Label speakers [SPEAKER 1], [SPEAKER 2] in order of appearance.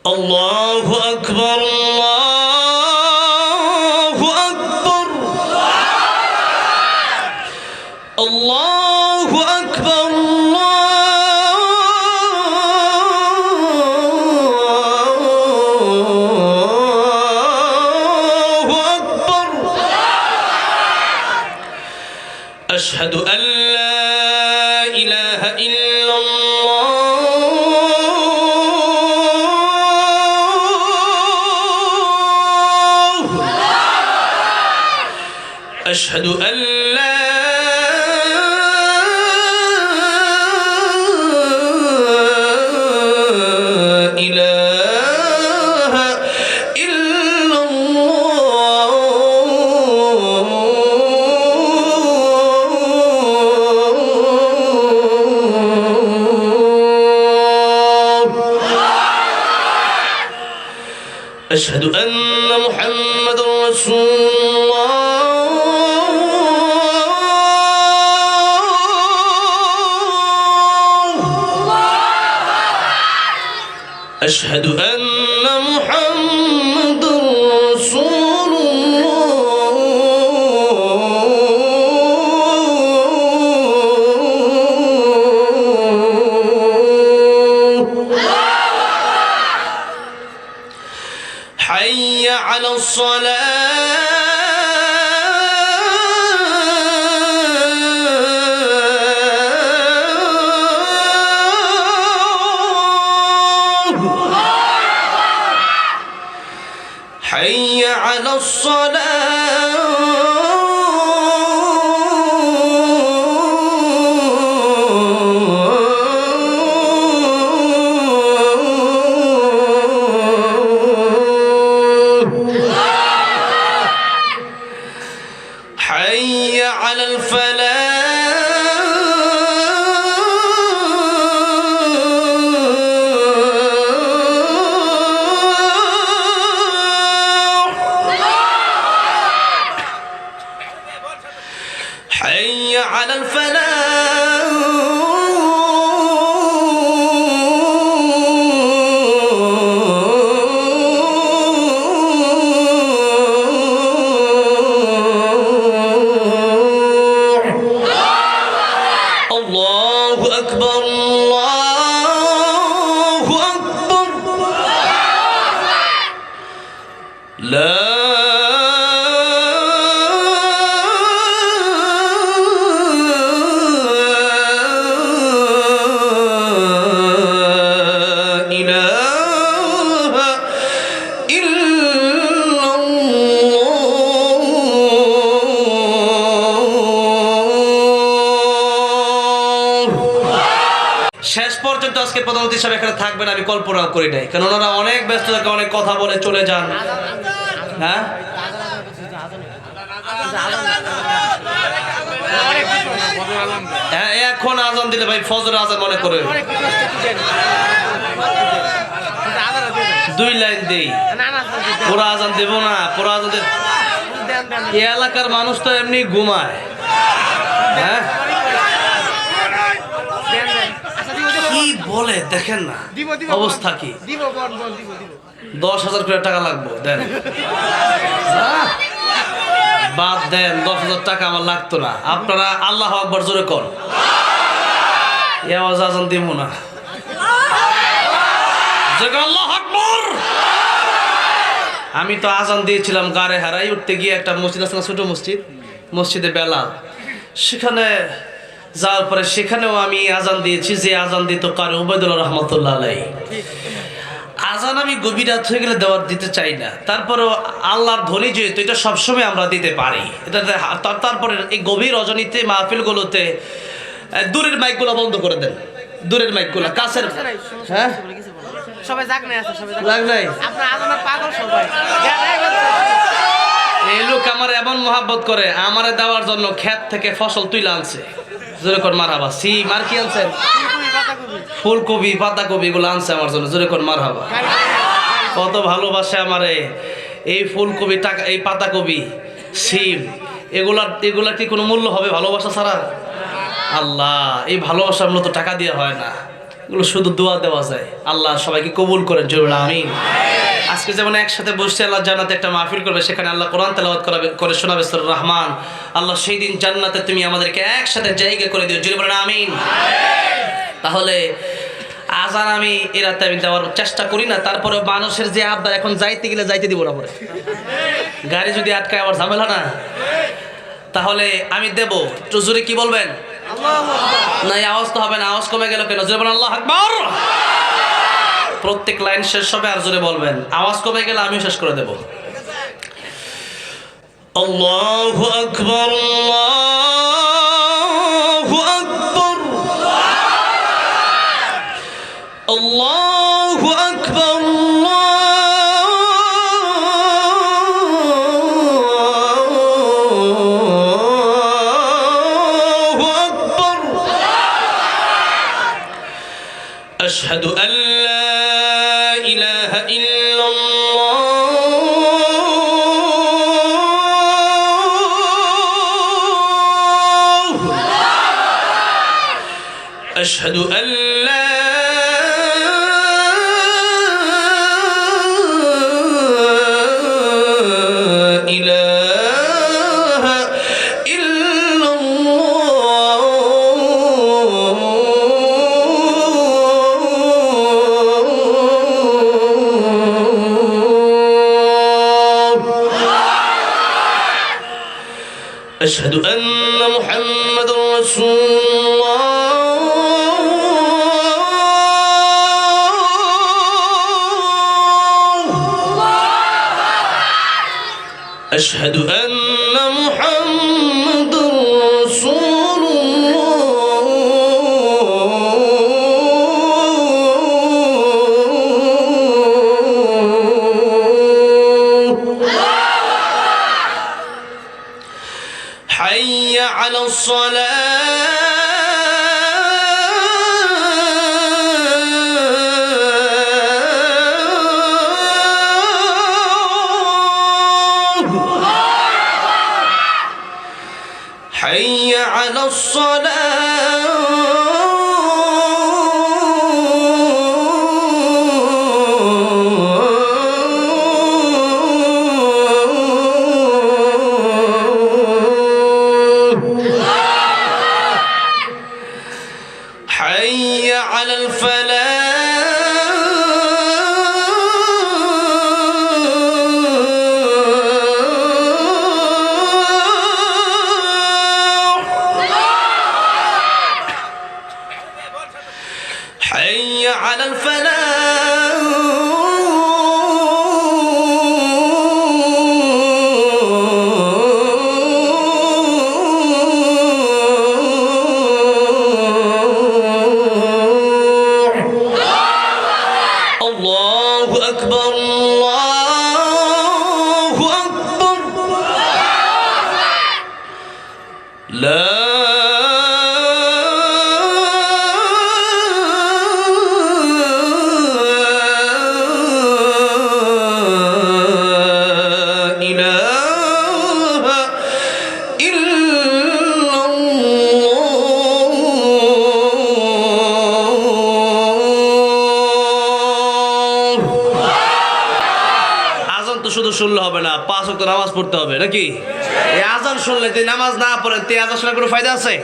[SPEAKER 1] আল্লাহু আকবার, আল্লাহু আকবার, আল্লাহু আকবার, আল্লাহু আকবার। আশহাদু আল্লা ইলাহা ইল্লাল্লাহ أشهد أن لا إله إلا الله أشهد أن محمد رسول الله أشهد أن محمد رسول الله حي على حي على الصلاة حي على الفلاح حي على الفلاح الله أكبر الله أكبر لا শেষ পর্যন্ত আজকে প্রধানমন্ত্রী সাহেব এখানে থাকবেন আমি কল্পনা করি নাই, কারণ ওনারা অনেক ব্যস্ত থাকে, অনেক কথা বলে চলে যান। হ্যাঁ, এখন আজান দিলে ভাই ফজর আজান মনে করে 2 লাইন দেই, পুরা আজান দেব না। পুরা আজান এই এলাকার মানুষ তো এমনি ঘুমায়। হ্যাঁ, কি বলে দেখেন না অবস্থা কি। 10,000 করে টাকা লাগবে, দেন বাদ দেন। 10,000 টাকা আমার লাগতো না। আপনারা আল্লাহু আকবার জোরে কর, এই আওয়াজ আজান দিব না। আল্লাহু আকবার। আমি তো আজান দিয়েছিলাম গাড়ে হারাই উঠতে গিয়ে, একটা মসজিদ আছে না, ছোট মসজিদ, মসজিদে বেলাল, সেখানে যাওয়ার পরে সেখানেও আমি আজান দিয়েছি, যে আজান দিত কারি উবাইদুল্লাহ রহমতুল্লাহ আলাইহি। আজান আমি গভীর রাত হয়ে গেলে দিতে চাই না, তারপরেও আল্লাহর ধ্বনি যেহেতু এটা সবসময় আমরা দিতে পারি, এটা তারপরে এই গভীর রজনীতে মাহফিলগুলোতে দূরের মাইকগুলো বন্ধ করে দেন, দূরের মাইকগুলো, কাছের। হ্যাঁ,
[SPEAKER 2] সবাই জাগ নাই আছে, সবাই
[SPEAKER 1] লাগ নাই।
[SPEAKER 2] আপনার আজানের পাগল সবাই।
[SPEAKER 1] এই লোক আমার এমন মহাব্বত করে, আমারে দেওয়ার জন্য ক্ষেত থেকে ফসল তুলে আনছে। জোরে কর মারহাবা। সিম আর কি আনছেন? ফুলকপি, পাতাকপি, এগুলো আনছে আমার জন্য। জোরে কর মারহাবা। কত ভালোবাসে আমারে এই ফুলকপি, টাকা, এই পাতাকপি, সিম, এগুলা কি কোনো মূল্য হবে ভালোবাসা ছাড়া? আল্লাহ, এই ভালোবাসার মূল্য তো টাকা দিয়ে হয় না। এগুলো শুধু দোয়া দেওয়া যায়। আল্লাহ সবাইকে কবুল করেন, জরুর আমিন। আজকে যেমন একসাথে বসছে আল্লাহ জান্নাতে একটা মাহফিল করবে, সেখানে আল্লাহ কোরআন তেলাওয়াত করে শোনাবে সূরা রহমান। আল্লাহ সেই দিন জান্নাতে তুমি আমাদেরকে একসাথে জায়গা করে দিও, জরুর বলেন আমিন। তাহলে আজান আমি এ রাতে আমি দেওয়ার চেষ্টা করি না, তারপরে মানুষের যে আবদার, এখন যাইতে গেলে যাইতে দিব না, পরে গাড়ি যদি আটকায় আবার ঝামেলা না, তাহলে আমি দেব। তো জোরে কি বলবেন? না, আওয়াজ তো হবে না, আওয়াজ কমে গেল কেন? জোরে বলেন আল্লাহু আকবার। প্রত্যেক লাইন শেষ হবে আর জোরে বলবেন, আওয়াজ কমে গেলে আমিও শেষ করে দেব। আল্লাহু আকবার, আল্লাহু আকবার, আল্লাহু আকবার, আল্লাহু আকবার। আশহাদু আল্লা ইলাহা ইল্লাল্লাহ, আশহাদু আল্লা ইলাহা ইল্লাল্লাহ, আশহাদু আন্না মুহাম্মাদুর রাসূলুল্লাহ, আশহাদু আন্না মুহাম্মাদুর রাসূলুল্লাহ। হাইয়া আলাস সালাহ, হাইয়া আলাস সালাহ, হাইয়া আলাল ফালাহ, حي على الفلاح. الله أكبر، الله أكبر، لا শুধু শুনলে হবে না, 5 ওয়াক্ত নামাজ পড়তে হবে নাকি? এই আজান শুনলে তুই নামাজ না পড়েন, তে আজান শোনার কোনো ফায়দা আছে?